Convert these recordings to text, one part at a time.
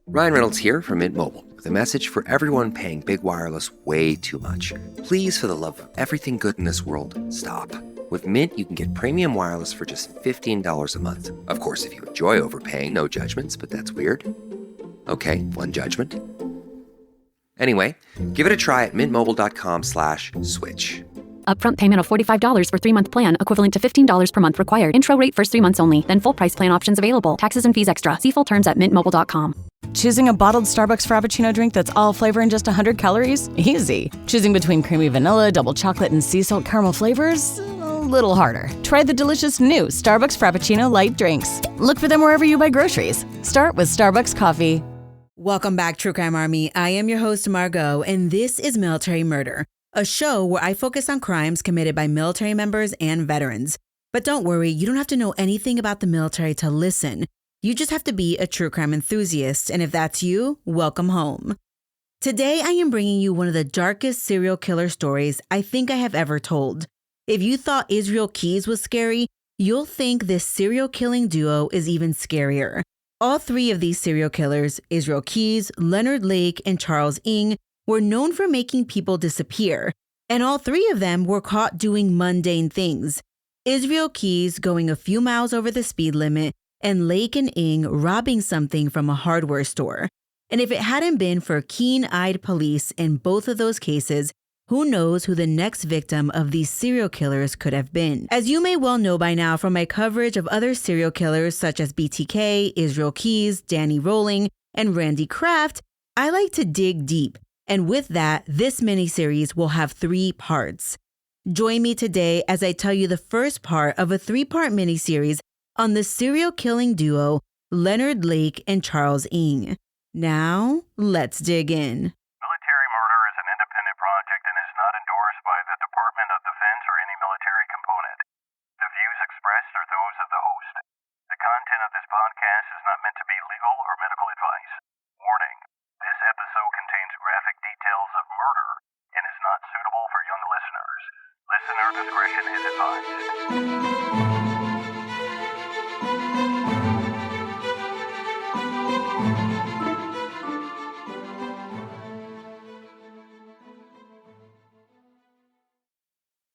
Ryan Reynolds here from Mint Mobile with a message for everyone paying big wireless way too much. Please, for the love of everything good in this world, stop. With Mint, you can get premium wireless for just $15 a month. Of course, if you enjoy overpaying, no judgments, but that's weird. Okay, one judgment. Anyway, give it a try at mintmobile.com/switch. Upfront payment of $45 for 3-month plan, equivalent to $15 per month required. Intro rate first 3 months only, then full price plan options available. Taxes and fees extra. See full terms at mintmobile.com. Choosing a bottled Starbucks Frappuccino drink that's all flavor and just 100 calories? Easy. Choosing between creamy vanilla, double chocolate, and sea salt caramel flavors? A little harder. Try the delicious new Starbucks Frappuccino light drinks. Look for them wherever you buy groceries. Start with Starbucks coffee. Welcome back, True Crime Army. I am your host, Margot, and this is Military Murder, a show where I focus on crimes committed by military members and veterans. But don't worry, you don't have to know anything about the military to listen. You just have to be a true crime enthusiast, and if that's you, welcome home. Today, I am bringing you one of the darkest serial killer stories I think I have ever told. If you thought Israel Keyes was scary, you'll think this serial killing duo is even scarier. All three of these serial killers, Israel Keyes, Leonard Lake, and Charles Ng, were known for making people disappear, and all three of them were caught doing mundane things. Israel Keyes going a few miles over the speed limit, and Lake and Ng robbing something from a hardware store. And if it hadn't been for keen-eyed police in both of those cases, who knows who the next victim of these serial killers could have been. As you may well know by now from my coverage of other serial killers such as BTK, Israel Keyes, Danny Rolling, and Randy Kraft, I like to dig deep. And with that, this miniseries will have 3 parts. Join me today as I tell you the first part of a 3-part miniseries on the serial killing duo Leonard Lake and Charles Ng. Now, let's dig in. Military murder is an independent project and is not endorsed by the Department of Defense or any military component. The views expressed are those of the host. The content of this podcast is not meant to be legal or medical advice. Warning, this episode contains graphic details of murder and is not suitable for young listeners. Listener discretion is advised.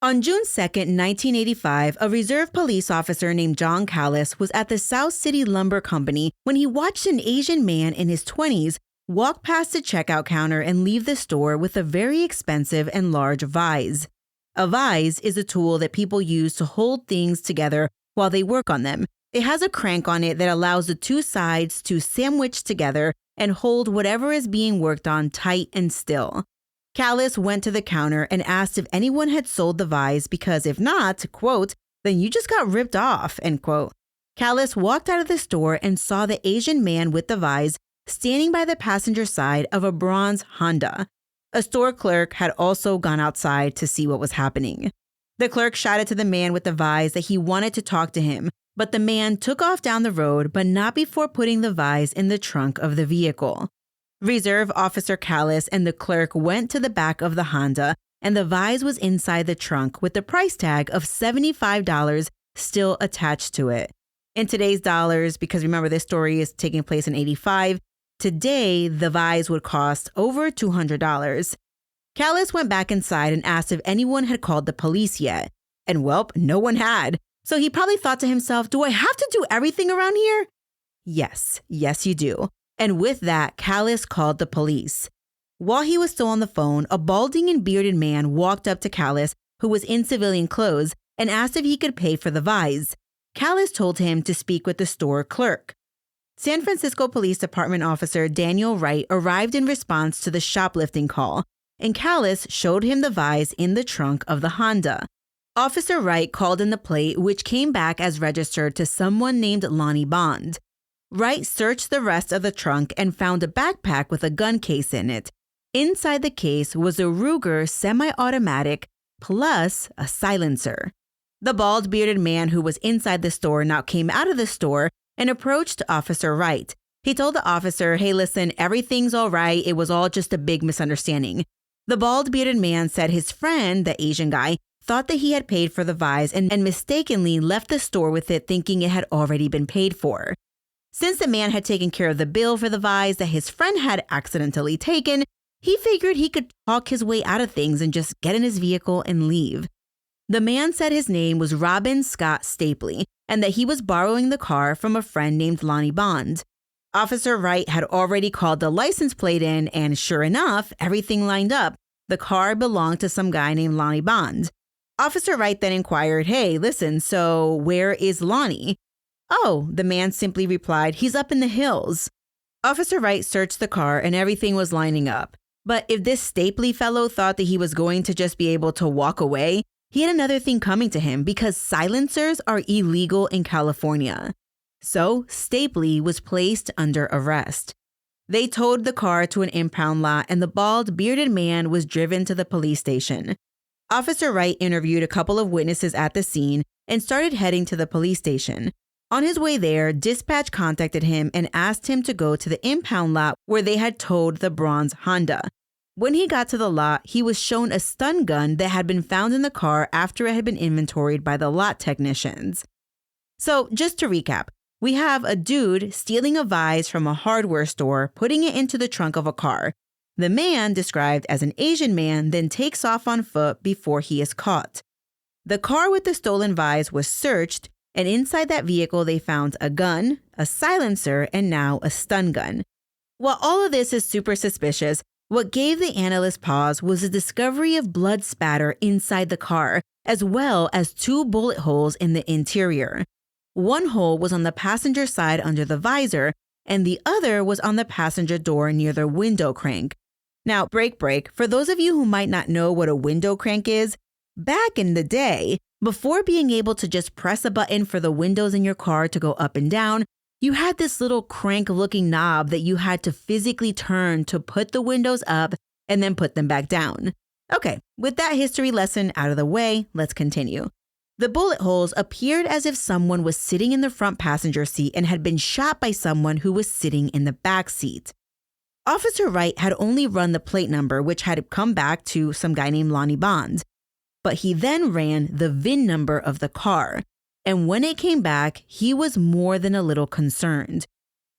On June 2nd, 1985, a reserve police officer named John Callis was at the South City Lumber Company when he watched an Asian man in his 20s walk past the checkout counter and leave the store with a very expensive and large vise. A vise is a tool that people use to hold things together while they work on them. It has a crank on it that allows the 2 sides to sandwich together and hold whatever is being worked on tight and still. Callis went to the counter and asked if anyone had sold the vise because if not, quote, then you just got ripped off, end quote. Callis walked out of the store and saw the Asian man with the vise standing by the passenger side of a bronze Honda. A store clerk had also gone outside to see what was happening. The clerk shouted to the man with the vise that he wanted to talk to him, but the man took off down the road, but not before putting the vise in the trunk of the vehicle. Reserve Officer Callis and the clerk went to the back of the Honda, and the vise was inside the trunk with the price tag of $75 still attached to it. In today's dollars, because remember this story is taking place in '85, today the vise would cost over $200. Callis went back inside and asked if anyone had called the police yet. And welp, no one had. So he probably thought to himself, do I have to do everything around here? Yes, you do. And with that, Callis called the police. While he was still on the phone, a balding and bearded man walked up to Callis, who was in civilian clothes, and asked if he could pay for the vise. Callis told him to speak with the store clerk. San Francisco Police Department officer Daniel Wright arrived in response to the shoplifting call, and Callis showed him the vise in the trunk of the Honda. Officer Wright called in the plate, which came back as registered to someone named Lonnie Bond. Wright searched the rest of the trunk and found a backpack with a gun case in it. Inside the case was a Ruger semi-automatic plus a silencer. The bald bearded man who was inside the store now came out of the store and approached Officer Wright. He told the officer, hey, listen, everything's all right. It was all just a big misunderstanding. The bald bearded man said his friend, the Asian guy, thought that he had paid for the vise and mistakenly left the store with it thinking it had already been paid for. Since the man had taken care of the bill for the vise that his friend had accidentally taken, he figured he could talk his way out of things and just get in his vehicle and leave. The man said his name was Robin Scott Stapley and that he was borrowing the car from a friend named Lonnie Bond. Officer Wright had already called the license plate in, and sure enough, everything lined up. The car belonged to some guy named Lonnie Bond. Officer Wright then inquired, "Hey, listen, so where is Lonnie?" "Oh," the man simply replied, "he's up in the hills." Officer Wright searched the car and everything was lining up. But if this Stapley fellow thought that he was going to just be able to walk away, he had another thing coming to him because silencers are illegal in California. So Stapley was placed under arrest. They towed the car to an impound lot and the bald, bearded man was driven to the police station. Officer Wright interviewed a couple of witnesses at the scene and started heading to the police station. On his way there, dispatch contacted him and asked him to go to the impound lot where they had towed the bronze Honda. When he got to the lot, he was shown a stun gun that had been found in the car after it had been inventoried by the lot technicians. So just to recap, we have a dude stealing a vise from a hardware store, putting it into the trunk of a car. The man, described as an Asian man, then takes off on foot before he is caught. The car with the stolen vise was searched, and inside that vehicle they found a gun, a silencer, and now a stun gun. While all of this is super suspicious, what gave the analysts pause was the discovery of blood spatter inside the car, as well as 2 bullet holes in the interior. One hole was on the passenger side under the visor, and the other was on the passenger door near the window crank. Now, break. For those of you who might not know what a window crank is, back in the day, before being able to just press a button for the windows in your car to go up and down, you had this little crank-looking knob that you had to physically turn to put the windows up and then put them back down. Okay, with that history lesson out of the way, let's continue. The bullet holes appeared as if someone was sitting in the front passenger seat and had been shot by someone who was sitting in the back seat. Officer Wright had only run the plate number, which had come back to some guy named Lonnie Bond. But he then ran the VIN number of the car. And when it came back, he was more than a little concerned.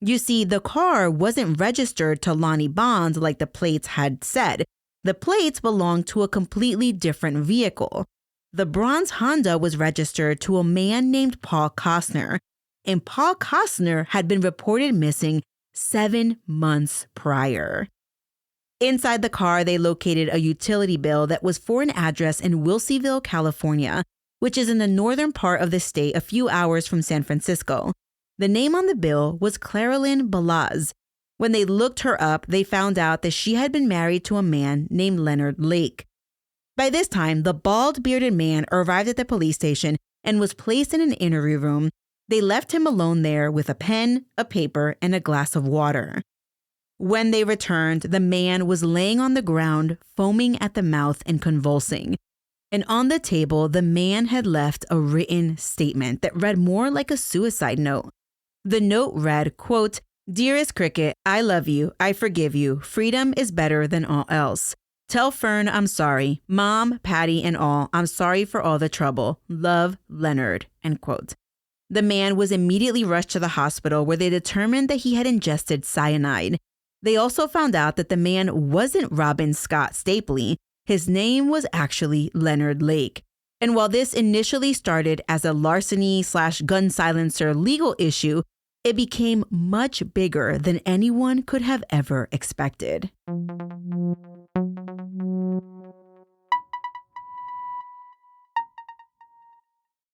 You see, the car wasn't registered to Lonnie Bond like the plates had said. The plates belonged to a completely different vehicle. The bronze Honda was registered to a man named Paul Costner. And Paul Costner had been reported missing 7 months prior. Inside the car, they located a utility bill that was for an address in Wilseyville, California, which is in the northern part of the state a few hours from San Francisco. The name on the bill was Claralyn Balaz. When they looked her up, they found out that she had been married to a man named Leonard Lake. By this time, the bald, bearded man arrived at the police station and was placed in an interview room. They left him alone there with a pen, a paper, and a glass of water. When they returned, the man was laying on the ground, foaming at the mouth and convulsing. And on the table, the man had left a written statement that read more like a suicide note. The note read, quote, "Dearest Cricket, I love you. I forgive you. Freedom is better than all else. Tell Fern I'm sorry. Mom, Patty, and all, I'm sorry for all the trouble. Love, Leonard," end quote. The man was immediately rushed to the hospital where they determined that he had ingested cyanide. They also found out that the man wasn't Robin Scott Stapley. His name was actually Leonard Lake. And while this initially started as a larceny/gun silencer legal issue, it became much bigger than anyone could have ever expected.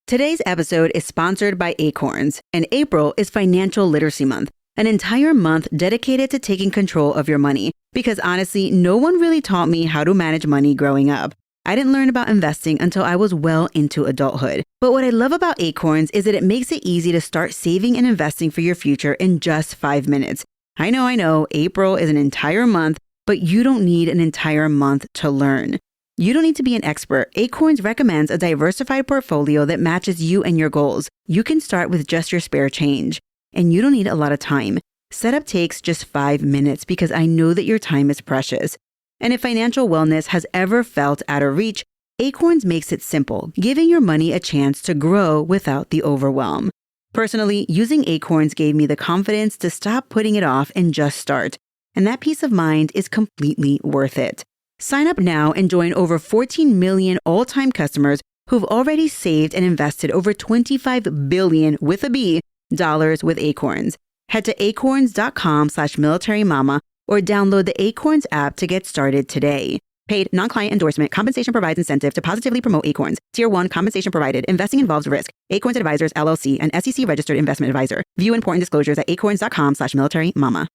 Today's episode is sponsored by Acorns, and April is Financial Literacy Month, an entire month dedicated to taking control of your money. Because honestly, no one really taught me how to manage money growing up. I didn't learn about investing until I was well into adulthood. But what I love about Acorns is that it makes it easy to start saving and investing for your future in just 5 minutes. I know, April is an entire month, but you don't need an entire month to learn. You don't need to be an expert. Acorns recommends a diversified portfolio that matches you and your goals. You can start with just your spare change. And you don't need a lot of time. Setup takes just 5 minutes because I know that your time is precious. And if financial wellness has ever felt out of reach, Acorns makes it simple, giving your money a chance to grow without the overwhelm. Personally, using Acorns gave me the confidence to stop putting it off and just start. And that peace of mind is completely worth it. Sign up now and join over 14 million all-time customers who've already saved and invested over $25 billion with a B dollars with Acorns. Head to acorns.com/militarymama or download the Acorns app to get started today. Paid non-client endorsement. Compensation provides incentive to positively promote Acorns. Tier 1 compensation provided. Investing involves risk. Acorns Advisors, LLC, an SEC registered investment advisor. View important disclosures at acorns.com/militarymama.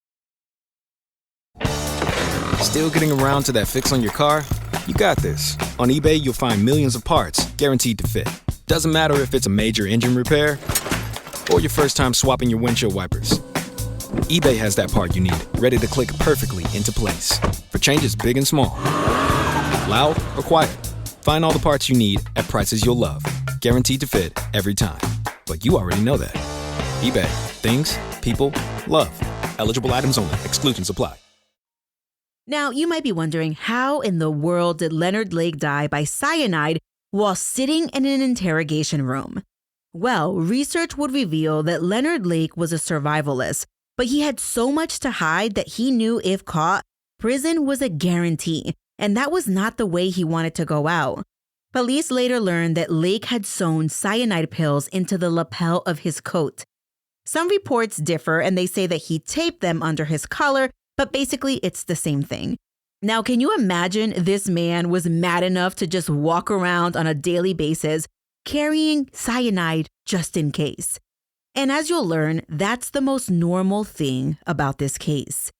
Still getting around to that fix on your car? You got this. On eBay, you'll find millions of parts guaranteed to fit. Doesn't matter if it's a major engine repair or your first time swapping your windshield wipers. eBay has that part you need, ready to click perfectly into place for changes big and small. Loud or quiet, find all the parts you need at prices you'll love. Guaranteed to fit every time. But you already know that. eBay. Things, people, love. Eligible items only. Exclusions apply. Now, you might be wondering, how in the world did Leonard Lake die by cyanide while sitting in an interrogation room? Well, research would reveal that Leonard Lake was a survivalist, but he had so much to hide that he knew if caught, prison was a guarantee, and that was not the way he wanted to go out. Police later learned that Lake had sewn cyanide pills into the lapel of his coat. Some reports differ, and they say that he taped them under his collar, but basically it's the same thing. Now, can you imagine this man was mad enough to just walk around on a daily basis carrying cyanide just in case? And as you'll learn, that's the most normal thing about this case.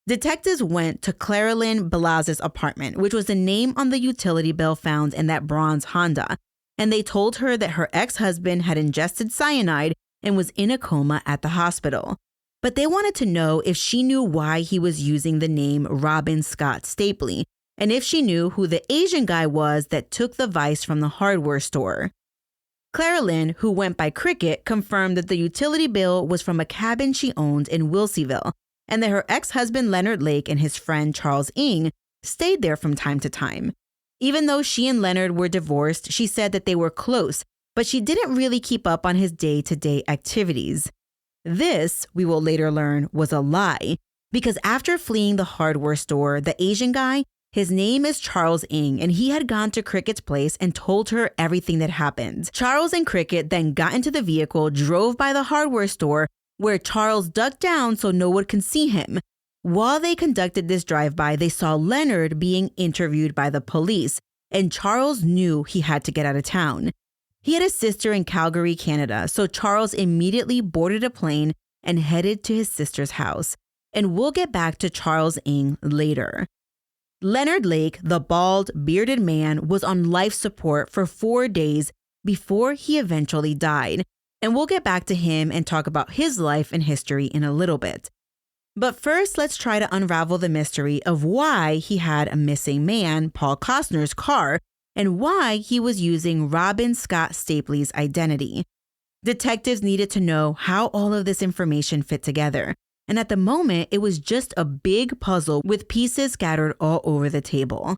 Detectives went to Claralyn Balaz's apartment, which was the name on the utility bill found in that bronze Honda, and they told her that her ex-husband had ingested cyanide and was in a coma at the hospital. But they wanted to know if she knew why he was using the name Robin Scott Stapley, and if she knew who the Asian guy was that took the vice from the hardware store. Claralyn, who went by Cricket, confirmed that the utility bill was from a cabin she owned in Wilseyville, and that her ex-husband Leonard Lake and his friend Charles Ng stayed there from time to time. Even though she and Leonard were divorced, she said that they were close, but she didn't really keep up on his day-to-day activities. This, we will later learn, was a lie, because after fleeing the hardware store, the Asian guy, his name is Charles Ng, and he had gone to Cricket's place and told her everything that happened. Charles and Cricket then got into the vehicle, drove by the hardware store, where Charles ducked down so no one could see him. While they conducted this drive-by, they saw Leonard being interviewed by the police, and Charles knew he had to get out of town. He had a sister in Calgary, Canada, so Charles immediately boarded a plane and headed to his sister's house. And we'll get back to Charles Ng later. Leonard Lake, the bald, bearded man, was on life support for 4 days before he eventually died. And we'll get back to him and talk about his life and history in a little bit. But first, let's try to unravel the mystery of why he had a missing man, Paul Costner's car, and why he was using Robin Scott Stapley's identity. Detectives needed to know how all of this information fit together, and at the moment, it was just a big puzzle with pieces scattered all over the table.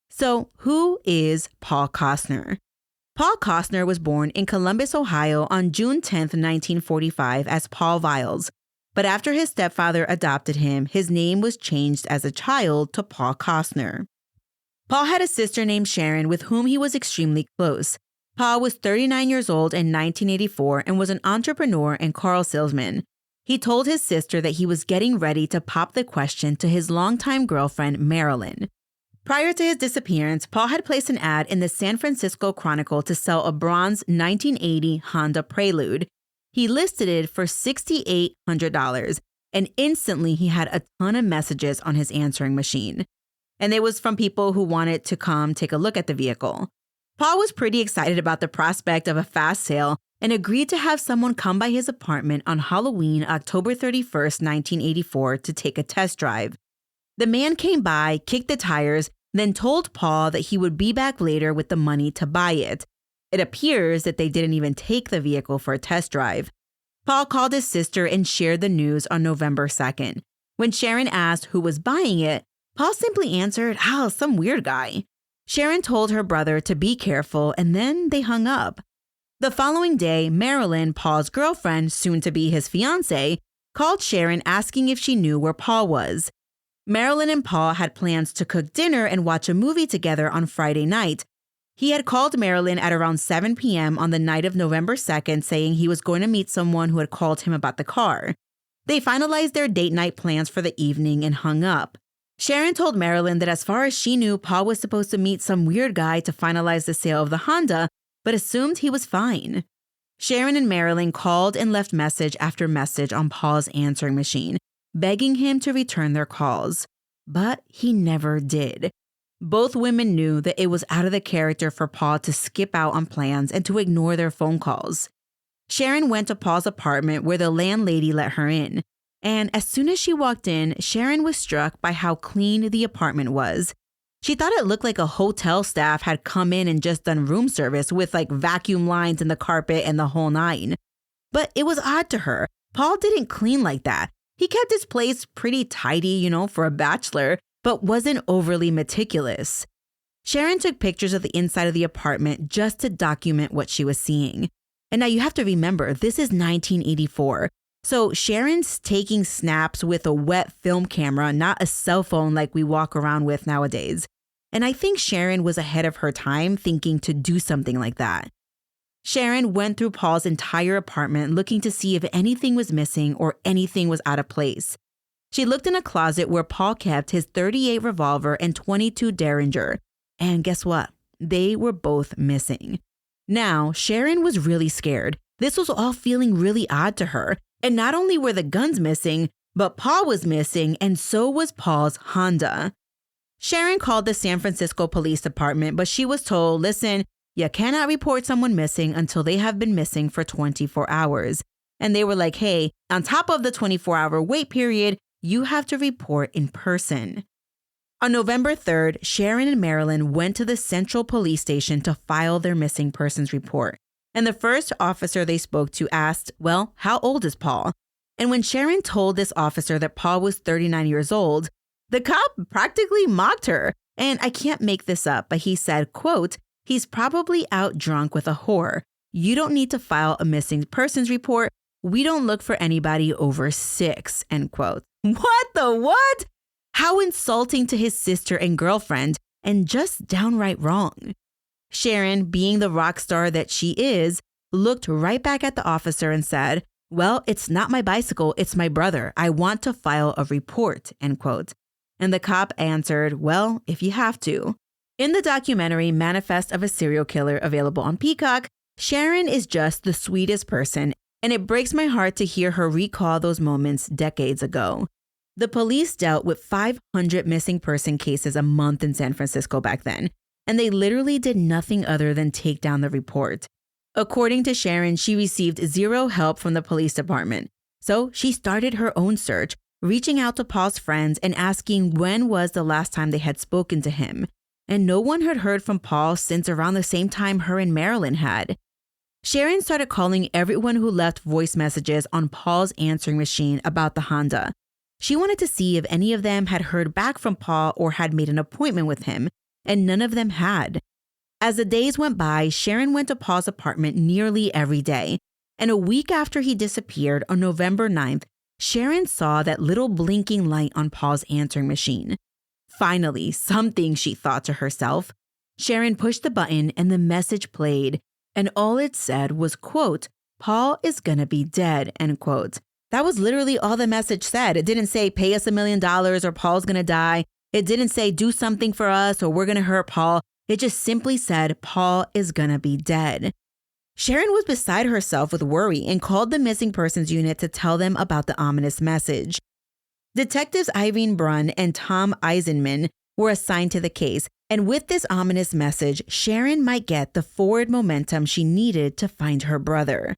So, who is Paul Costner? Paul Costner was born in Columbus, Ohio on June 10, 1945 as Paul Viles, but after his stepfather adopted him, his name was changed as a child to Paul Costner. Paul had a sister named Sharon with whom he was extremely close. Paul was 39 years old in 1984 and was an entrepreneur and car salesman. He told his sister that he was getting ready to pop the question to his longtime girlfriend, Marilyn. Prior to his disappearance, Paul had placed an ad in the San Francisco Chronicle to sell a bronze 1980 Honda Prelude. He listed it for $6,800, and instantly he had a ton of messages on his answering machine. And it was from people who wanted to come take a look at the vehicle. Paul was pretty excited about the prospect of a fast sale and agreed to have someone come by his apartment on Halloween, October 31st, 1984, to take a test drive. The man came by, kicked the tires, then told Paul that he would be back later with the money to buy it. It appears that they didn't even take the vehicle for a test drive. Paul called his sister and shared the news on November 2nd. When Sharon asked who was buying it, Paul simply answered, some weird guy. Sharon told her brother to be careful, and then they hung up. The following day, Marilyn, Paul's girlfriend, soon to be his fiancée, called Sharon asking if she knew where Paul was. Marilyn and Paul had plans to cook dinner and watch a movie together on Friday night. He had called Marilyn at around 7 p.m. on the night of November 2nd, saying he was going to meet someone who had called him about the car. They finalized their date night plans for the evening and hung up. Sharon told Marilyn that as far as she knew, Paul was supposed to meet some weird guy to finalize the sale of the Honda, but assumed he was fine. Sharon and Marilyn called and left message after message on Paul's answering machine, begging him to return their calls. But he never did. Both women knew that it was out of the character for Paul to skip out on plans and to ignore their phone calls. Sharon went to Paul's apartment where the landlady let her in. And as soon as she walked in, Sharon was struck by how clean the apartment was. She thought it looked like a hotel staff had come in and just done room service with like vacuum lines in the carpet and the whole nine. But it was odd to her. Paul didn't clean like that. He kept his place pretty tidy, for a bachelor, but wasn't overly meticulous. Sharon took pictures of the inside of the apartment just to document what she was seeing. And now you have to remember, this is 1984. So Sharon's taking snaps with a wet film camera, not a cell phone like we walk around with nowadays. And I think Sharon was ahead of her time thinking to do something like that. Sharon went through Paul's entire apartment looking to see if anything was missing or anything was out of place. She looked in a closet where Paul kept his .38 revolver and .22 Derringer. And guess what? They were both missing. Now, Sharon was really scared. This was all feeling really odd to her. And not only were the guns missing, but Paul was missing, and so was Paul's Honda. Sharon called the San Francisco Police Department, but she was told, listen, you cannot report someone missing until they have been missing for 24 hours. And they were like, hey, on top of the 24-hour wait period, you have to report in person. On November 3rd, Sharon and Marilyn went to the Central Police Station to file their missing persons report. And the first officer they spoke to asked, well, how old is Paul? And when Sharon told this officer that Paul was 39 years old, the cop practically mocked her. And I can't make this up, but he said, quote, he's probably out drunk with a whore. You don't need to file a missing persons report. We don't look for anybody over 6, end quote. What the what? How insulting to his sister and girlfriend, and just downright wrong. Sharon, being the rock star that she is, looked right back at the officer and said, well, it's not my bicycle, it's my brother. I want to file a report, end quote. And the cop answered, well, if you have to. In the documentary Manifest of a Serial Killer, available on Peacock, Sharon is just the sweetest person, and it breaks my heart to hear her recall those moments decades ago. The police dealt with 500 missing person cases a month in San Francisco back then, and they literally did nothing other than take down the report. According to Sharon, she received zero help from the police department. So she started her own search, reaching out to Paul's friends and asking when was the last time they had spoken to him. And no one had heard from Paul since around the same time her and Marilyn had. Sharon started calling everyone who left voice messages on Paul's answering machine about the Honda. She wanted to see if any of them had heard back from Paul or had made an appointment with him, and none of them had. As the days went by, Sharon went to Paul's apartment nearly every day, and a week after he disappeared on November 9th, Sharon saw that little blinking light on Paul's answering machine. Finally, something, she thought to herself. Sharon pushed the button and the message played, and all it said was, quote, Paul is gonna be dead, end quote. That was literally all the message said. It didn't say pay us $1 million or Paul's gonna die. It didn't say do something for us or we're gonna hurt Paul. It just simply said Paul is gonna be dead. Sharon was beside herself with worry and called the missing persons unit to tell them about the ominous message. Detectives Irene Brunn and Tom Eisenman were assigned to the case, and with this ominous message, Sharon might get the forward momentum she needed to find her brother.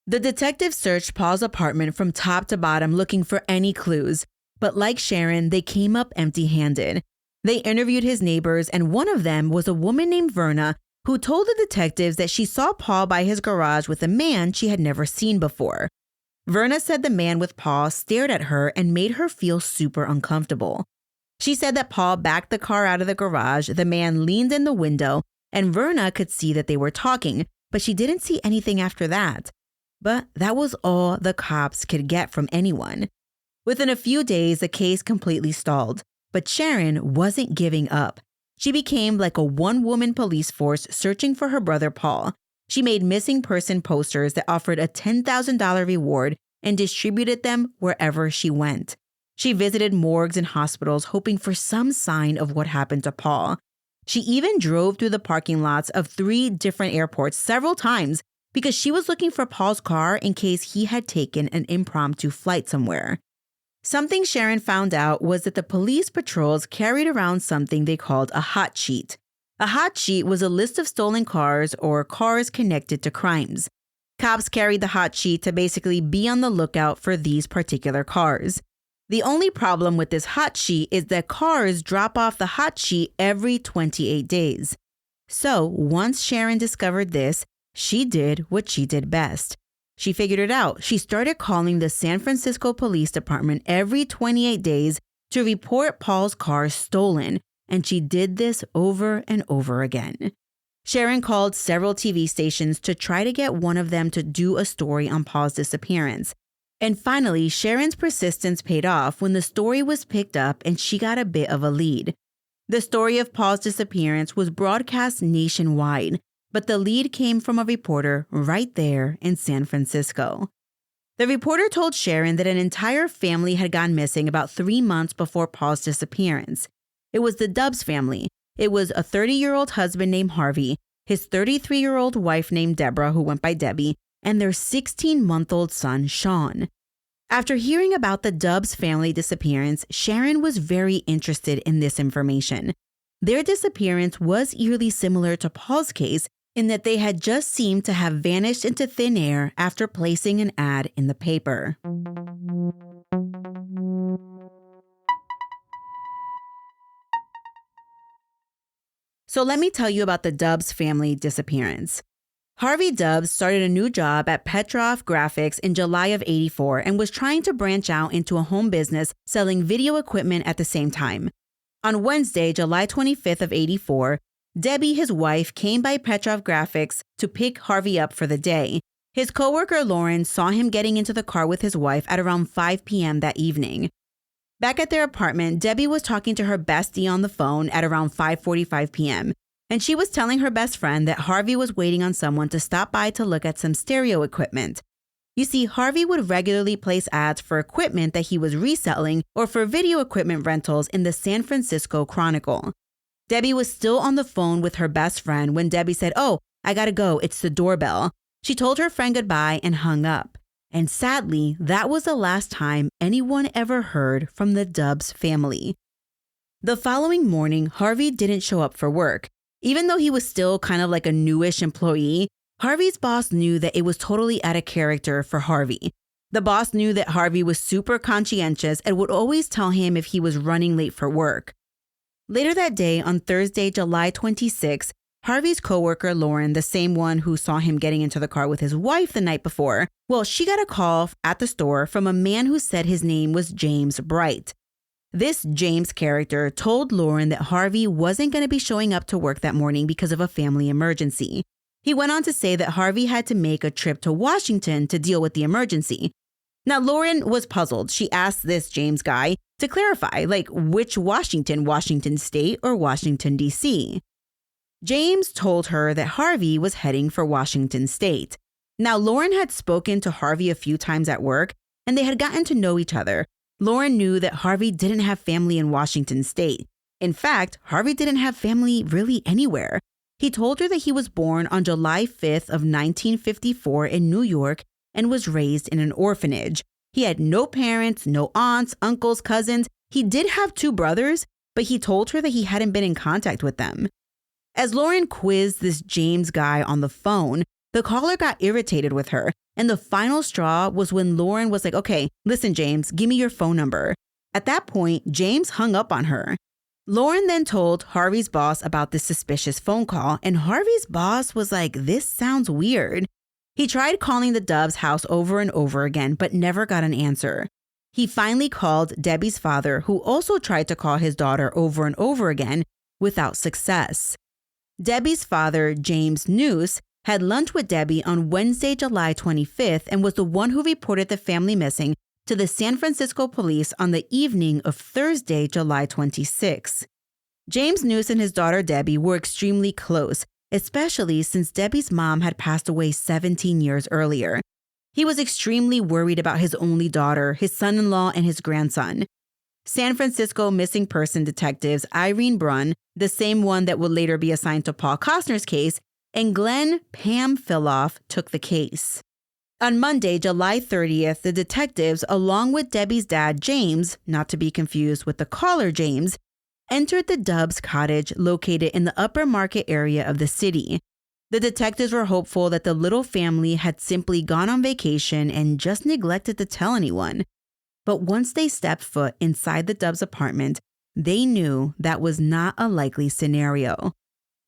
The detectives searched Paul's apartment from top to bottom looking for any clues, but like Sharon, they came up empty-handed. They interviewed his neighbors, and one of them was a woman named Verna who told the detectives that she saw Paul by his garage with a man she had never seen before. Verna said the man with Paul stared at her and made her feel super uncomfortable. She said that Paul backed the car out of the garage, the man leaned in the window, and Verna could see that they were talking, but she didn't see anything after that. But that was all the cops could get from anyone. Within a few days, the case completely stalled, but Sharon wasn't giving up. She became like a one-woman police force searching for her brother Paul. She made missing person posters that offered a $10,000 reward and distributed them wherever she went. She visited morgues and hospitals hoping for some sign of what happened to Paul. She even drove through the parking lots of 3 different airports several times because she was looking for Paul's car in case he had taken an impromptu flight somewhere. Something Sharon found out was that the police patrols carried around something they called a hot sheet. A hot sheet was a list of stolen cars or cars connected to crimes. Cops carried the hot sheet to basically be on the lookout for these particular cars. The only problem with this hot sheet is that cars drop off the hot sheet every 28 days. So once Sharon discovered this, she did what she did best. She figured it out. She started calling the San Francisco Police Department every 28 days to report Paul's car stolen, and she did this over and over again. Sharon called several TV stations to try to get one of them to do a story on Paul's disappearance. And finally, Sharon's persistence paid off when the story was picked up and she got a bit of a lead. The story of Paul's disappearance was broadcast nationwide, but the lead came from a reporter right there in San Francisco. The reporter told Sharon that an entire family had gone missing about 3 months before Paul's disappearance. It was the Dubs family. It was a 30-year-old husband named Harvey, his 33-year-old wife named Deborah, who went by Debbie, and their 16-month-old son, Sean. After hearing about the Dubs family disappearance, Sharon was very interested in this information. Their disappearance was eerily similar to Paul's case in that they had just seemed to have vanished into thin air after placing an ad in the paper. So let me tell you about the Dubs family disappearance. Harvey Dubs started a new job at Petrov Graphics in July of '84 and was trying to branch out into a home business selling video equipment at the same time. On Wednesday, July 25th of '84, Debbie, his wife, came by Petrov Graphics to pick Harvey up for the day. His coworker Lauren saw him getting into the car with his wife at around 5 p.m. that evening. Back at their apartment, Debbie was talking to her bestie on the phone at around 5:45 p.m., and she was telling her best friend that Harvey was waiting on someone to stop by to look at some stereo equipment. You see, Harvey would regularly place ads for equipment that he was reselling or for video equipment rentals in the San Francisco Chronicle. Debbie was still on the phone with her best friend when Debbie said, "Oh, I gotta go, it's the doorbell." She told her friend goodbye and hung up. And sadly, that was the last time anyone ever heard from the Dubs family. The following morning, Harvey didn't show up for work. Even though he was still kind of like a newish employee, Harvey's boss knew that it was totally out of character for Harvey. The boss knew that Harvey was super conscientious and would always tell him if he was running late for work. Later that day, on Thursday, July 26, Harvey's coworker Lauren, the same one who saw him getting into the car with his wife the night before, well, she got a call at the store from a man who said his name was James Bright. This James character told Lauren that Harvey wasn't going to be showing up to work that morning because of a family emergency. He went on to say that Harvey had to make a trip to Washington to deal with the emergency. Now, Lauren was puzzled. She asked this James guy to clarify, like, which Washington, Washington State or Washington, D.C.? James told her that Harvey was heading for Washington State. Now, Lauren had spoken to Harvey a few times at work, and they had gotten to know each other. Lauren knew that Harvey didn't have family in Washington State. In fact, Harvey didn't have family really anywhere. He told her that he was born on July 5th of 1954 in New York and was raised in an orphanage. He had no parents, no aunts, uncles, cousins. He did have 2 brothers, but he told her that he hadn't been in contact with them. As Lauren quizzed this James guy on the phone, the caller got irritated with her, and the final straw was when Lauren was like, "Okay, listen, James, give me your phone number." At that point, James hung up on her. Lauren then told Harvey's boss about this suspicious phone call, and Harvey's boss was like, "This sounds weird." He tried calling the Dubs house over and over again, but never got an answer. He finally called Debbie's father, who also tried to call his daughter over and over again without success. Debbie's father, James Noose, had lunch with Debbie on Wednesday, July 25th, and was the one who reported the family missing to the San Francisco police on the evening of Thursday, July 26th. James Neuse and his daughter Debbie were extremely close, especially since Debbie's mom had passed away 17 years earlier. He was extremely worried about his only daughter, his son-in-law, and his grandson. San Francisco missing person detectives Irene Brunn, the same one that would later be assigned to Paul Costner's case, and Glenn Pam Filoff took the case. On Monday, July 30th, the detectives, along with Debbie's dad, James, not to be confused with the caller James, entered the Dubs cottage located in the upper market area of the city. The detectives were hopeful that the little family had simply gone on vacation and just neglected to tell anyone. But once they stepped foot inside the Dubs apartment, they knew that was not a likely scenario.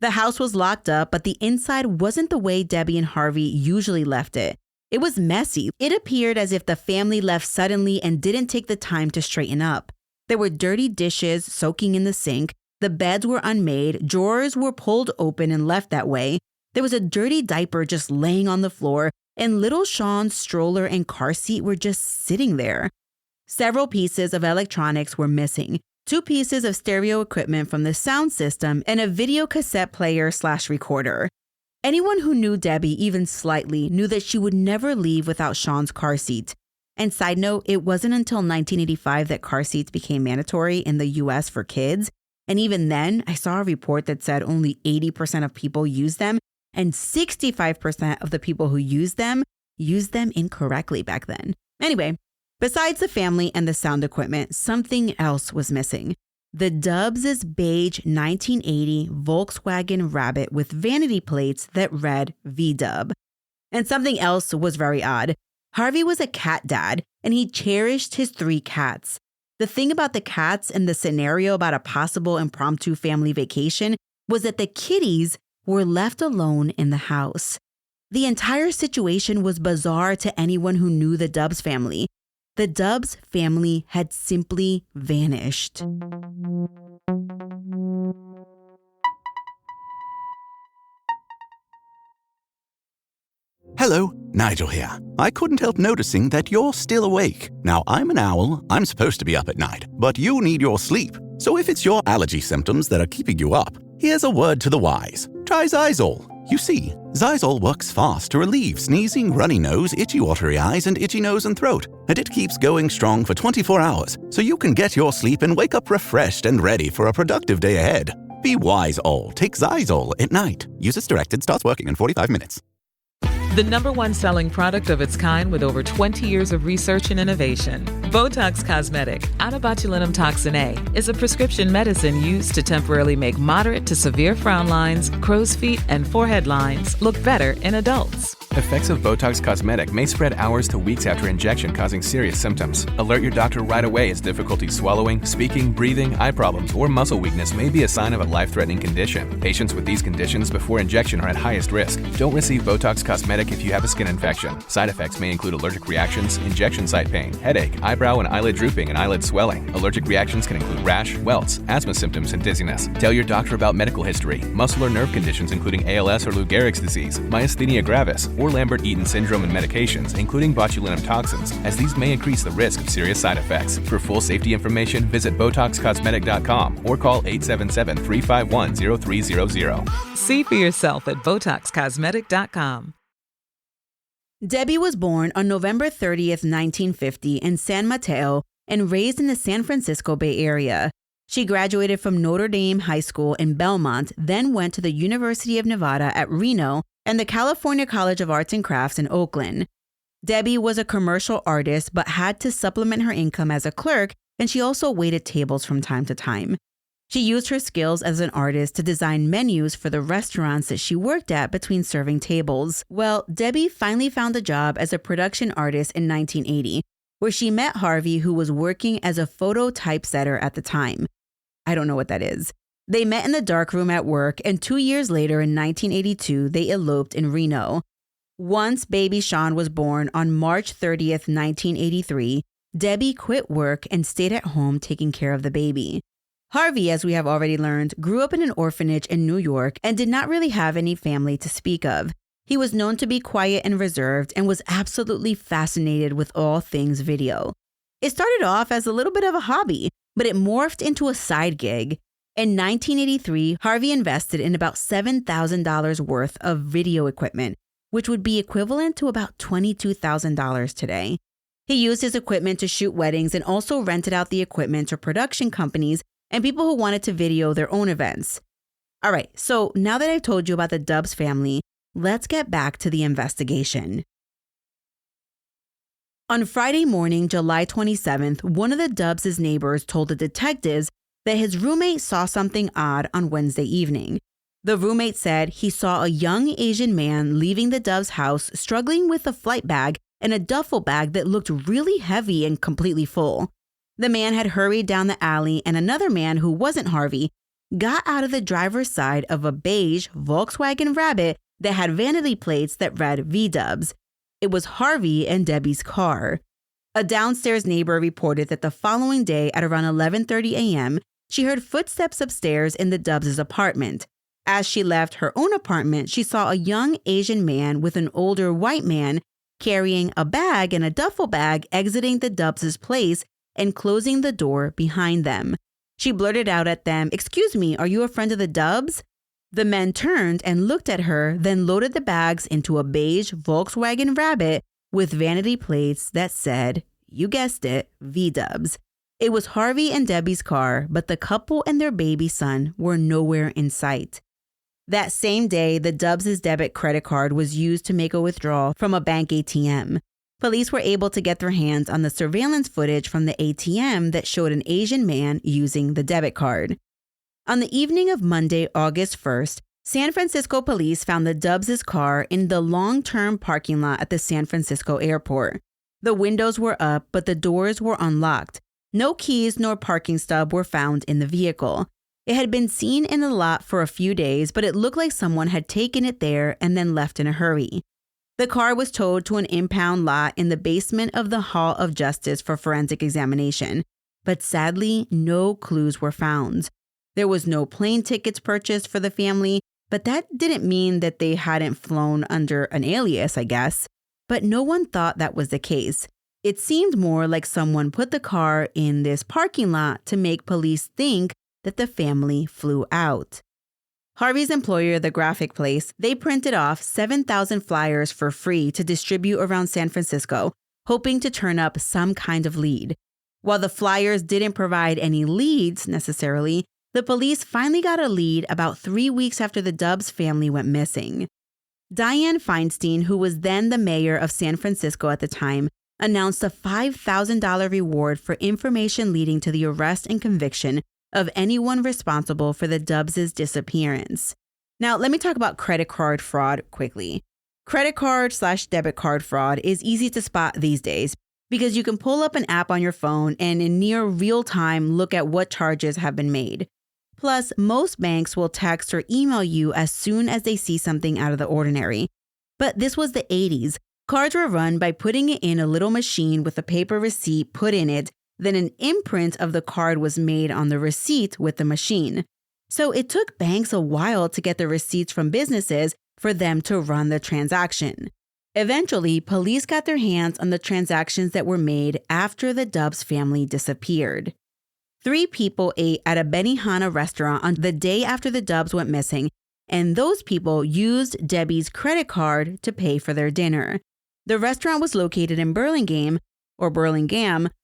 The house was locked up, but the inside wasn't the way Debbie and Harvey usually left it. It was messy. It appeared as if the family left suddenly and didn't take the time to straighten up. There were dirty dishes soaking in the sink. The beds were unmade. Drawers were pulled open and left that way. There was a dirty diaper just laying on the floor, and little Sean's stroller and car seat were just sitting there. Several pieces of electronics were missing. 2 pieces of stereo equipment from the sound system and a video cassette player/recorder. Anyone who knew Debbie even slightly knew that she would never leave without Sean's car seat. And side note, it wasn't until 1985 that car seats became mandatory in the US for kids. And even then, I saw a report that said only 80% of people use them, and 65% of the people who used them incorrectly back then. Anyway, besides the family and the sound equipment, something else was missing. The Dubs' beige 1980 Volkswagen Rabbit with vanity plates that read V-Dub. And something else was very odd. Harvey was a cat dad, and he cherished his 3 cats. The thing about the cats and the scenario about a possible impromptu family vacation was that the kitties were left alone in the house. The entire situation was bizarre to anyone who knew the Dubs family. The Dubs family had simply vanished. Hello, Nigel here. I couldn't help noticing that you're still awake. Now, I'm an owl, I'm supposed to be up at night, but you need your sleep. So if it's your allergy symptoms that are keeping you up, here's a word to the wise. Try Xyzal. You see, Xyzal works fast to relieve sneezing, runny nose, itchy watery eyes, and itchy nose and throat. And it keeps going strong for 24 hours, so you can get your sleep and wake up refreshed and ready for a productive day ahead. Be wise, all. Take Xyzal at night. Use as directed. Starts working in 45 minutes. The #1 selling product of its kind with over 20 years of research and innovation. Botox Cosmetic, onabotulinum toxin A, is a prescription medicine used to temporarily make moderate to severe frown lines, crow's feet, and forehead lines look better in adults. Effects of Botox Cosmetic may spread hours to weeks after injection, causing serious symptoms. Alert your doctor right away as difficulty swallowing, speaking, breathing, eye problems, or muscle weakness may be a sign of a life-threatening condition. Patients with these conditions before injection are at highest risk. Don't receive Botox Cosmetic if you have a skin infection. Side effects may include allergic reactions, injection site pain, headache, eyebrow and eyelid drooping, and eyelid swelling. Allergic reactions can include rash, welts, asthma symptoms, and dizziness. Tell your doctor about medical history, muscle or nerve conditions including ALS or Lou Gehrig's disease, myasthenia gravis, or Lambert-Eaton syndrome, and medications, including botulinum toxins, as these may increase the risk of serious side effects. For full safety information, visit BotoxCosmetic.com or call 877-351-0300. See for yourself at BotoxCosmetic.com. Debbie was born on November 30th, 1950 in San Mateo and raised in the San Francisco Bay Area. She graduated from Notre Dame High School in Belmont, then went to the University of Nevada at Reno and the California College of Arts and Crafts in Oakland. Debbie was a commercial artist but had to supplement her income as a clerk, and she also waited tables from time to time. She used her skills as an artist to design menus for the restaurants that she worked at between serving tables. Well, Debbie finally found a job as a production artist in 1980, where she met Harvey, who was working as a photo typesetter at the time. I don't know what that is. They met in the darkroom at work, and 2 years later in 1982, they eloped in Reno. Once baby Sean was born on March 30th, 1983, Debbie quit work and stayed at home taking care of the baby. Harvey, as we have already learned, grew up in an orphanage in New York and did not really have any family to speak of. He was known to be quiet and reserved and was absolutely fascinated with all things video. It started off as a little bit of a hobby, but it morphed into a side gig. In 1983, Harvey invested in about $7,000 worth of video equipment, which would be equivalent to about $22,000 today. He used his equipment to shoot weddings and also rented out the equipment to production companies and people who wanted to video their own events. All right, so now that I've told you about the Dubs family, let's get back to the investigation. On Friday morning, July 27th, one of the Dubs' neighbors told the detectives that his roommate saw something odd on Wednesday evening. The roommate said he saw a young Asian man leaving the Dubs' house struggling with a flight bag and a duffel bag that looked really heavy and completely full. The man had hurried down the alley, and another man who wasn't Harvey got out of the driver's side of a beige Volkswagen Rabbit that had vanity plates that read V-Dubs. It was Harvey and Debbie's car. A downstairs neighbor reported that the following day at around 11:30 a.m., she heard footsteps upstairs in the Dubs' apartment. As she left her own apartment, she saw a young Asian man with an older white man carrying a bag and a duffel bag exiting the Dubs' place and closing the door behind them. She blurted out at them, "Excuse me, are you a friend of the Dubs?" The men turned and looked at her, then loaded the bags into a beige Volkswagen Rabbit with vanity plates that said, you guessed it, V-Dubs. It was Harvey and Debbie's car, but the couple and their baby son were nowhere in sight. That same day, the Dubs' debit credit card was used to make a withdrawal from a bank ATM. Police were able to get their hands on the surveillance footage from the ATM that showed an Asian man using the debit card. On the evening of Monday, August 1st, San Francisco police found the Dubs' car in the long-term parking lot at the San Francisco airport. The windows were up, but the doors were unlocked. No keys nor parking stub were found in the vehicle. It had been seen in the lot for a few days, but it looked like someone had taken it there and then left in a hurry. The car was towed to an impound lot in the basement of the Hall of Justice for forensic examination, but sadly, no clues were found. There was no plane tickets purchased for the family, but that didn't mean that they hadn't flown under an alias, I guess. But no one thought that was the case. It seemed more like someone put the car in this parking lot to make police think that the family flew out. Harvey's employer, the graphic place, they printed off 7,000 flyers for free to distribute around San Francisco, hoping to turn up some kind of lead. While the flyers didn't provide any leads necessarily, the police finally got a lead about 3 weeks after the Dubs family went missing. Dianne Feinstein, who was then the mayor of San Francisco at the time, announced a $5,000 reward for information leading to the arrest and conviction of anyone responsible for the Dubs' disappearance. Now, let me talk about credit card fraud quickly. Credit card/debit card fraud is easy to spot these days because you can pull up an app on your phone and in near real time look at what charges have been made. Plus, most banks will text or email you as soon as they see something out of the ordinary. But this was the 80s. Cards were run by putting it in a little machine with a paper receipt put in it, then an imprint of the card was made on the receipt with the machine. So it took banks a while to get the receipts from businesses for them to run the transaction. Eventually, police got their hands on the transactions that were made after the Dubs family disappeared. 3 people ate at a Benihana restaurant on the day after the Dubs went missing, and those people used Debbie's credit card to pay for their dinner. The restaurant was located in Burlingame,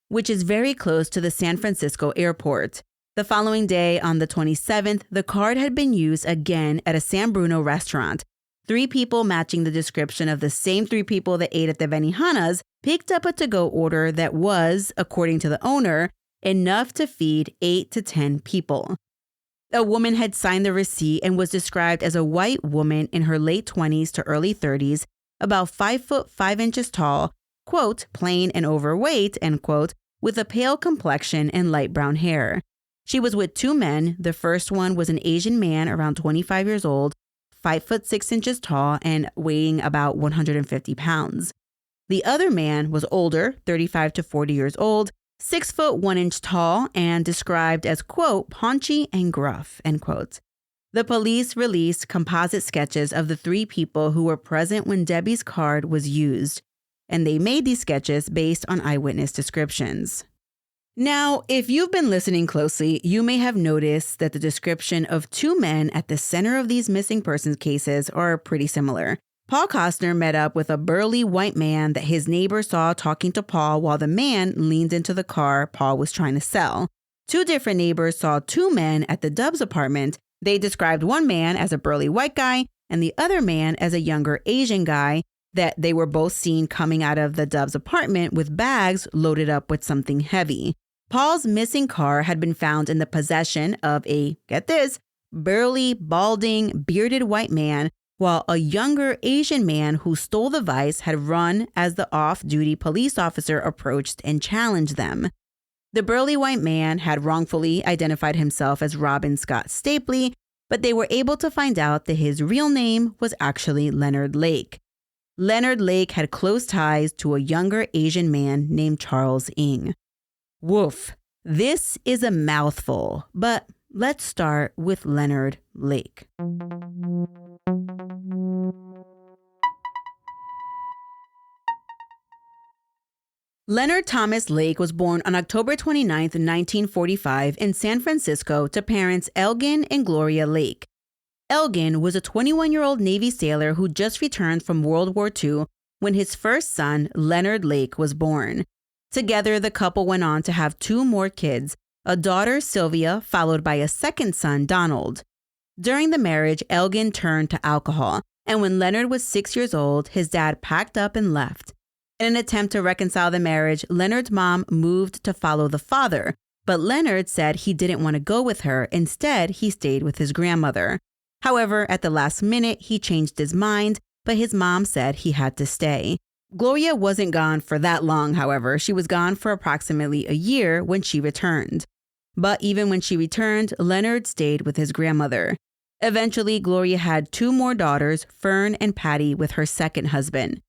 which is very close to the San Francisco airport. The following day, on the 27th, the card had been used again at a San Bruno restaurant. 3 people matching the description of the same 3 people that ate at the Benihanas picked up a to-go order that was, according to the owner, enough to feed 8 to 10 people. A woman had signed the receipt and was described as a white woman in her late 20s to early 30s, about 5 foot 5 inches tall, quote, plain and overweight, end quote, with a pale complexion and light brown hair. She was with 2 men. The first one was an Asian man around 25 years old, 5 foot 6 inches tall and weighing about 150 pounds. The other man was older, 35 to 40 years old, 6 foot 1 inch tall and described as, quote, paunchy and gruff, end quote. The police released composite sketches of the 3 people who were present when Debbie's card was used, and they made these sketches based on eyewitness descriptions. Now, if you've been listening closely, you may have noticed that the description of 2 men at the center of these missing persons cases are pretty similar. Paul Costner met up with a burly white man that his neighbor saw talking to Paul while the man leaned into the car Paul was trying to sell. 2 different neighbors saw 2 men at the Dubs apartment. They described one man as a burly white guy and the other man as a younger Asian guy, that they were both seen coming out of the Dubs apartment with bags loaded up with something heavy. Paul's missing car had been found in the possession of a, get this, burly, balding, bearded white man, while a younger Asian man who stole the Vice had run as the off-duty police officer approached and challenged them. The burly white man had wrongfully identified himself as Robin Scott Stapley, but they were able to find out that his real name was actually Leonard Lake. Leonard Lake had close ties to a younger Asian man named Charles Ng. Woof, this is a mouthful, but let's start with Leonard Lake. Leonard Thomas Lake was born on October 29, 1945 in San Francisco to parents Elgin and Gloria Lake. Elgin was a 21-year-old Navy sailor who just returned from World War II when his first son, Leonard Lake, was born. Together, the couple went on to have 2 more kids, a daughter, Sylvia, followed by a second son, Donald. During the marriage, Elgin turned to alcohol, and when Leonard was 6 years old, his dad packed up and left. In an attempt to reconcile the marriage, Leonard's mom moved to follow the father, but Leonard said he didn't want to go with her. Instead, he stayed with his grandmother. However, at the last minute, he changed his mind, but his mom said he had to stay. Gloria wasn't gone for that long, however. She was gone for approximately a year when she returned. But even when she returned, Leonard stayed with his grandmother. Eventually, Gloria had 2 more daughters, Fern and Patty, with her second husband.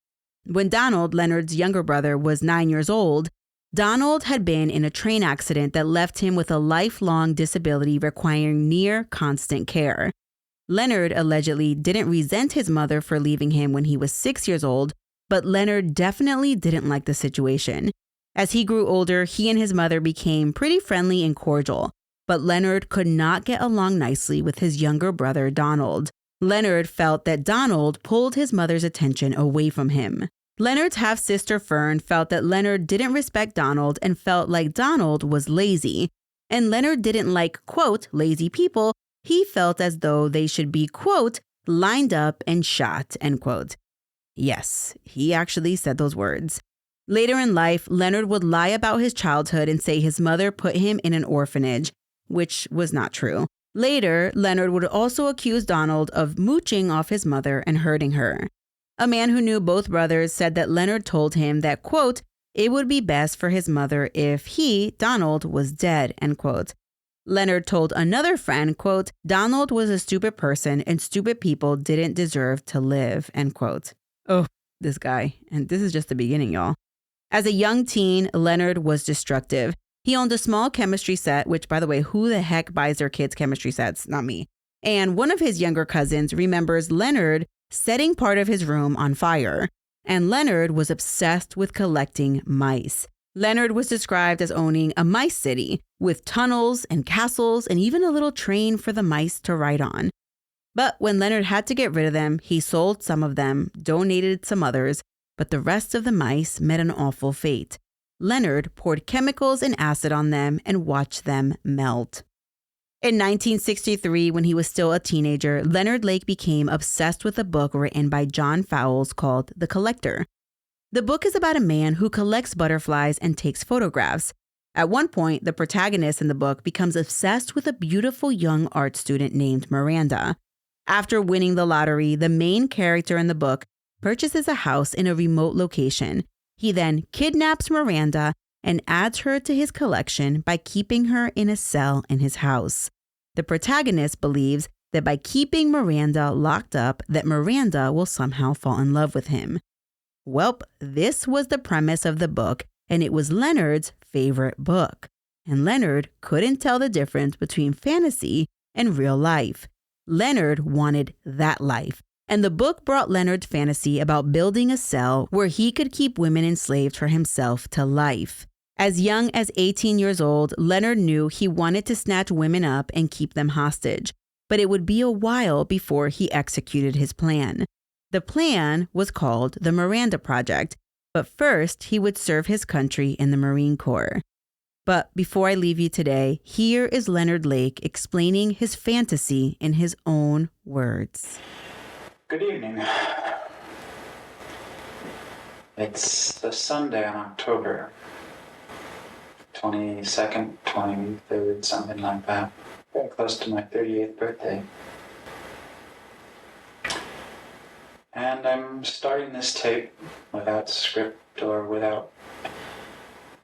When Donald, Leonard's younger brother, was 9 years old, Donald had been in a train accident that left him with a lifelong disability requiring near constant care. Leonard allegedly didn't resent his mother for leaving him when he was 6 years old, but Leonard definitely didn't like the situation. As he grew older, he and his mother became pretty friendly and cordial, but Leonard could not get along nicely with his younger brother, Donald. Leonard felt that Donald pulled his mother's attention away from him. Leonard's half-sister Fern felt that Leonard didn't respect Donald and felt like Donald was lazy. And Leonard didn't like, quote, lazy people. He felt as though they should be, quote, lined up and shot, end quote. Yes, he actually said those words. Later in life, Leonard would lie about his childhood and say his mother put him in an orphanage, which was not true. Later, Leonard would also accuse Donald of mooching off his mother and hurting her. A man who knew both brothers said that Leonard told him that, quote, it would be best for his mother if he, Donald, was dead, end quote. Leonard told another friend, quote, Donald was a stupid person and stupid people didn't deserve to live, end quote. Oh, this guy. And this is just the beginning, y'all. As a young teen, Leonard was destructive. He owned a small chemistry set, which, by the way, who the heck buys their kids chemistry sets? Not me. And one of his younger cousins remembers Leonard setting part of his room on fire. And Leonard was obsessed with collecting mice. Leonard was described as owning a mice city with tunnels and castles and even a little train for the mice to ride on. But when Leonard had to get rid of them, he sold some of them, donated some others, but the rest of the mice met an awful fate. Leonard poured chemicals and acid on them and watched them melt. In 1963, when he was still a teenager, Leonard Lake became obsessed with a book written by John Fowles called The Collector. The book is about a man who collects butterflies and takes photographs. At one point, the protagonist in the book becomes obsessed with a beautiful young art student named Miranda. After winning the lottery, the main character in the book purchases a house in a remote location. He then kidnaps Miranda and adds her to his collection by keeping her in a cell in his house. The protagonist believes that by keeping Miranda locked up, that Miranda will somehow fall in love with him. Welp, this was the premise of the book, and it was Leonard's favorite book. And Leonard couldn't tell the difference between fantasy and real life. Leonard wanted that life, and the book brought Leonard's fantasy about building a cell where he could keep women enslaved for himself to life. As young as 18 years old, Leonard knew he wanted to snatch women up and keep them hostage, but it would be a while before he executed his plan. The plan was called the Miranda Project, but first he would serve his country in the Marine Corps. But before I leave you today, here is Leonard Lake explaining his fantasy in his own words. Good evening. It's a Sunday in October, 22nd, 23rd, something like that. Very close to my 38th birthday. And I'm starting this tape without script or without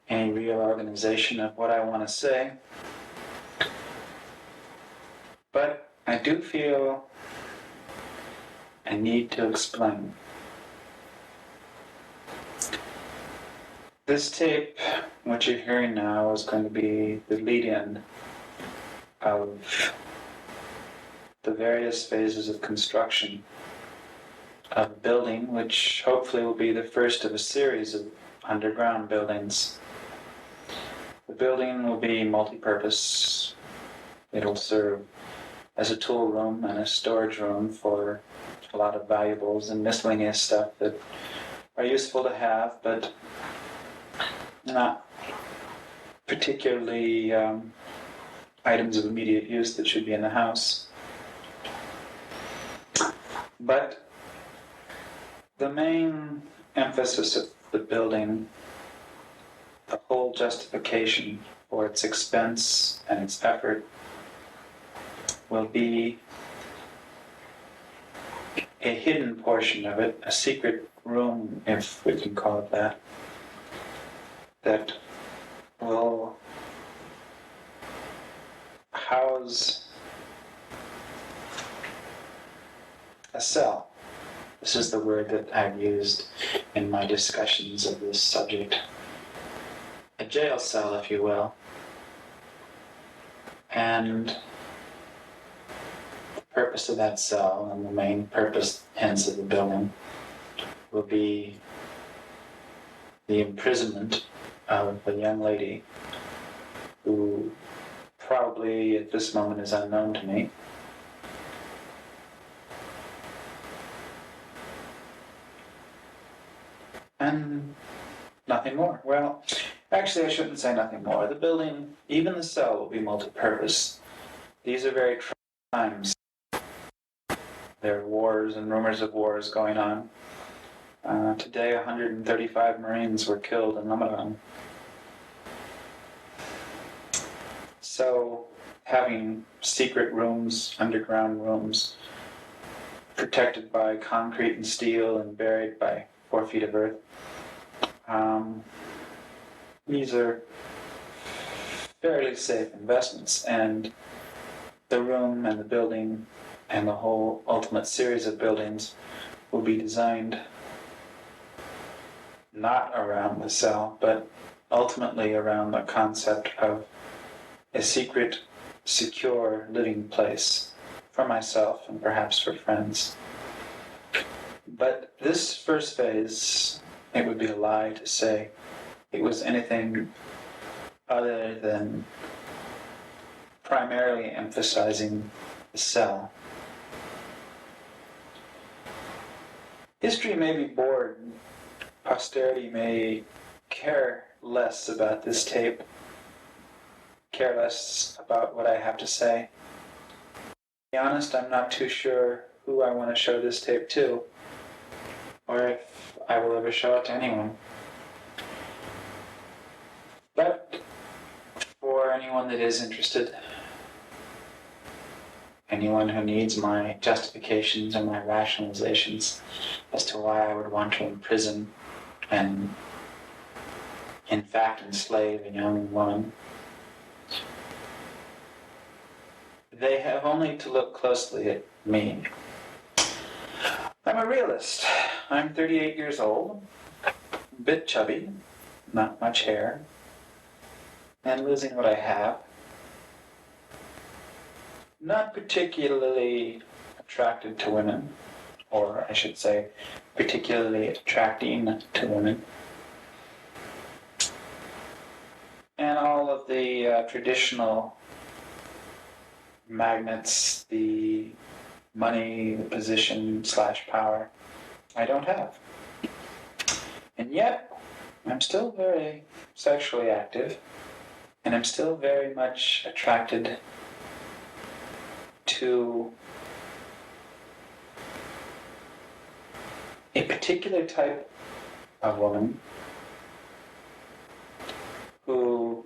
any real organization of what I want to say. But I do feel I need to explain. This tape, what you're hearing now, is going to be the lead-in of the various phases of construction of a building, which hopefully will be the first of a series of underground buildings. The building will be multi-purpose. It'll serve as a tool room and a storage room for a lot of valuables and miscellaneous stuff that are useful to have, but not particularly items of immediate use that should be in the house. But the main emphasis of the building, the whole justification for its expense and its effort, will be a hidden portion of it, a secret room, if we can call it that, that will house a cell. This is the word that I've used in my discussions of this subject. A jail cell, if you will. And the purpose of that cell, and the main purpose, hence, of the building, will be the imprisonment of a young lady who probably at this moment is unknown to me. And nothing more. Well, actually I shouldn't say nothing more. The building, even the cell, will be multi-purpose. These are very trying times. There are wars and rumors of wars going on. Today 135 Marines were killed in Lebanon. So having secret rooms, underground rooms, protected by concrete and steel and buried by 4 feet of earth, these are fairly safe investments, and the room and the building and the whole ultimate series of buildings will be designed not around the cell, but ultimately around the concept of a secret, secure living place for myself and perhaps for friends. But this first phase, it would be a lie to say it was anything other than primarily emphasizing the cell. History may be bored. Posterity may care less about this tape, care less about what I have to say. To be honest, I'm not too sure who I want to show this tape to, or if I will ever show it to anyone. But for anyone that is interested, anyone who needs my justifications and my rationalizations as to why I would want to imprison and in fact enslave a young woman, they have only to look closely at me. I'm a realist. I'm 38 years old, a bit chubby, not much hair, and losing what I have. not particularly attracted to women, or I should say, particularly attracting to women. And all of the traditional magnets, the money, the position / power, I don't have. And yet, I'm still very sexually active, and I'm still very much attracted to a particular type of woman who,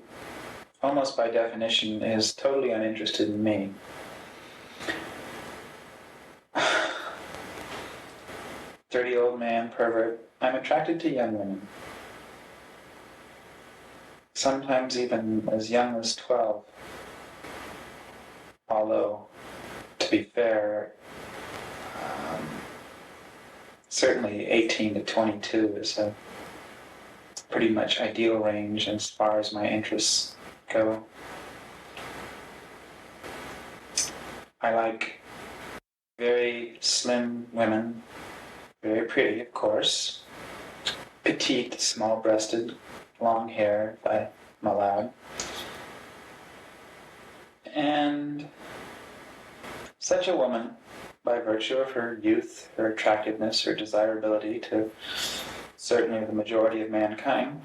almost by definition, is totally uninterested in me. Dirty-old man, pervert. I'm attracted to young women. Sometimes even as young as 12. Although, to be fair, certainly 18 to 22 is a pretty much ideal range as far as my interests go. I like very slim women, very pretty, of course, petite, small-breasted, long hair, if I'm allowed, and such a woman, by virtue of her youth, her attractiveness, her desirability to certainly the majority of mankind,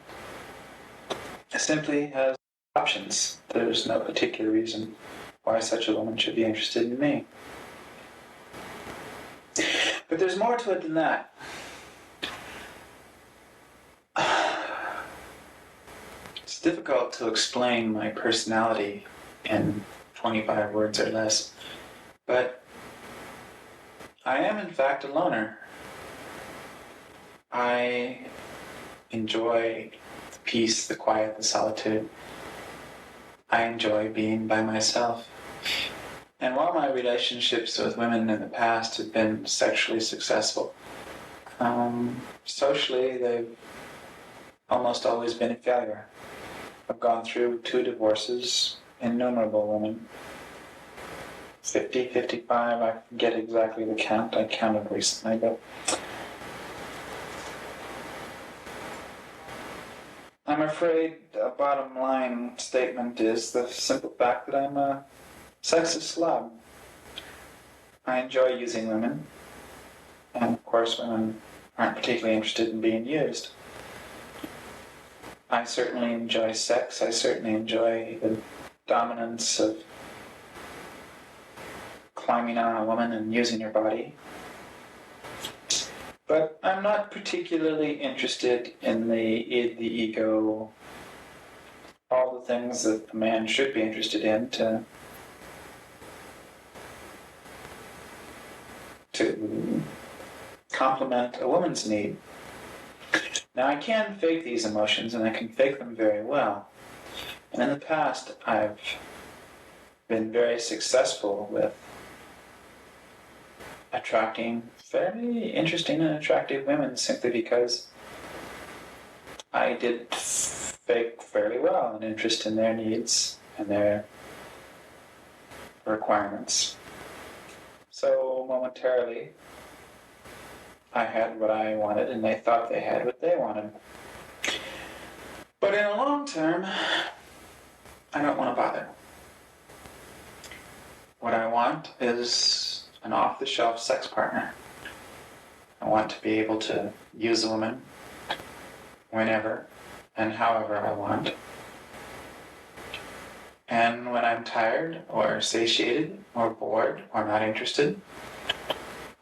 simply has options. There's no particular reason why such a woman should be interested in me. But there's more to it than that. It's difficult to explain my personality in 25 words or less, but I am in fact a loner. I enjoy the peace, the quiet, the solitude. I enjoy being by myself. And while my relationships with women in the past have been sexually successful, socially they've almost always been a failure. I've gone through 2 divorces, innumerable women. 50, 55, I forget exactly the count. I counted recently, but I'm afraid a bottom line statement is the simple fact that I'm a sexist slob. I enjoy using women, and of course women aren't particularly interested in being used. I certainly enjoy sex. I certainly enjoy the dominance of climbing on a woman and using her body. But I'm not particularly interested in the id, the ego, all the things that a man should be interested in to complement a woman's need. Now, I can fake these emotions, and I can fake them very well. And in the past, I've been very successful with attracting fairly interesting and attractive women simply because I did fake fairly well an interest in their needs and their requirements. So momentarily, I had what I wanted and they thought they had what they wanted. But in the long term, I don't want to bother. What I want is an off-the-shelf sex partner. I want to be able to use a woman whenever and however I want. And when I'm tired or satiated or bored or not interested,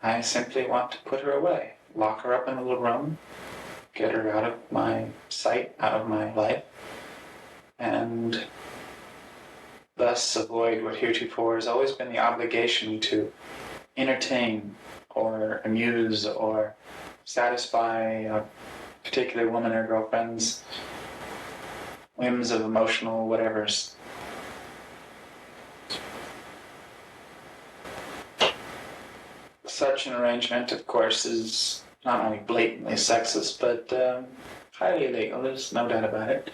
I simply want to put her away, lock her up in a little room, get her out of my sight, out of my life, and thus avoid what heretofore has always been the obligation to entertain or amuse or satisfy a particular woman or girlfriend's whims of emotional whatevers. Such an arrangement, of course, is not only blatantly sexist, but highly illegal. There's no doubt about it.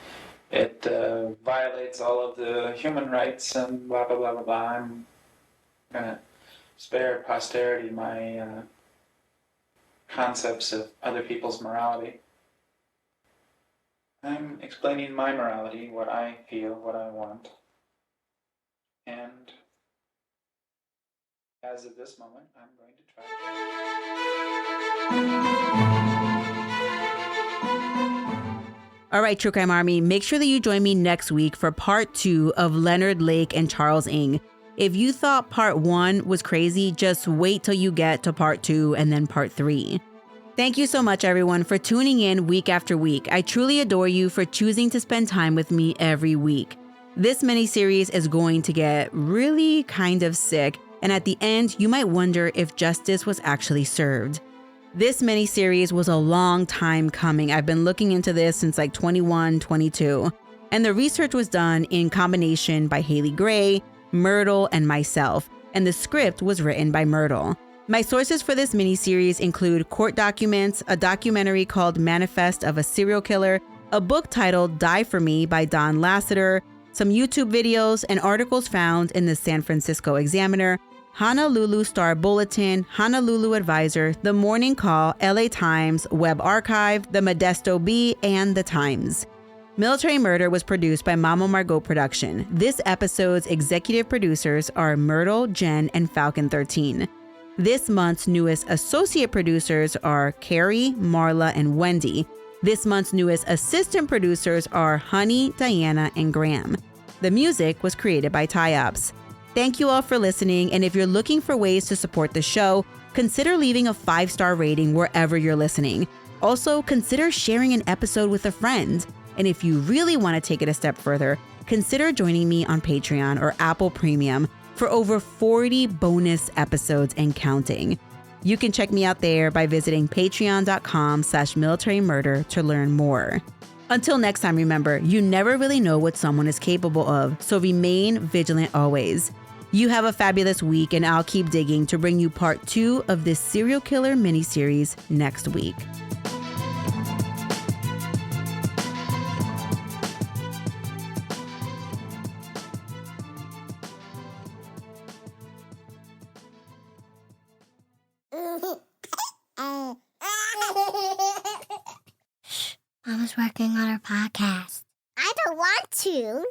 It violates all of the human rights and blah, blah, blah, blah, blah. I'm going to spare posterity my concepts of other people's morality. I'm explaining my morality, what I feel, what I want. And as of this moment, I'm going to try All right, True Crime Army, make sure that you join me next week for part 2 of Leonard Lake and Charles Ng. If you thought part 1 was crazy, just wait till you get to part 2 and then part 3. Thank you so much, everyone, for tuning in week after week. I truly adore you for choosing to spend time with me every week. This miniseries is going to get really kind of sick, and at the end, you might wonder if justice was actually served. This miniseries was a long time coming. I've been looking into this since like 21, 22, and the research was done in combination by Haley Gray, Myrtle, and myself, and the script was written by Myrtle. My sources for this miniseries include court documents, a documentary called Manifest of a Serial Killer, a book titled Die For Me by Don Lasseter, some YouTube videos, and articles found in the San Francisco Examiner, Honolulu Star Bulletin, Honolulu Advisor, The Morning Call, LA Times, Web Archive, The Modesto Bee, and The Times. Military Murder was produced by Mama Margot Production. This episode's executive producers are Myrtle, Jen, and Falcon 13. This month's newest associate producers are Carrie, Marla, and Wendy. This month's newest assistant producers are Honey, Diana, and Graham. The music was created by Ty-Ops. Thank you all for listening, and if you're looking for ways to support the show, consider leaving a 5-star rating wherever you're listening. Also, consider sharing an episode with a friend. And if you really want to take it a step further, consider joining me on Patreon or Apple Premium for over 40 bonus episodes and counting. You can check me out there by visiting patreon.com/militarymurder to learn more. Until next time, remember, you never really know what someone is capable of, so remain vigilant always. You have a fabulous week, and I'll keep digging to bring you part 2 of this serial killer miniseries next week. Mama's working on her podcast. I don't want to.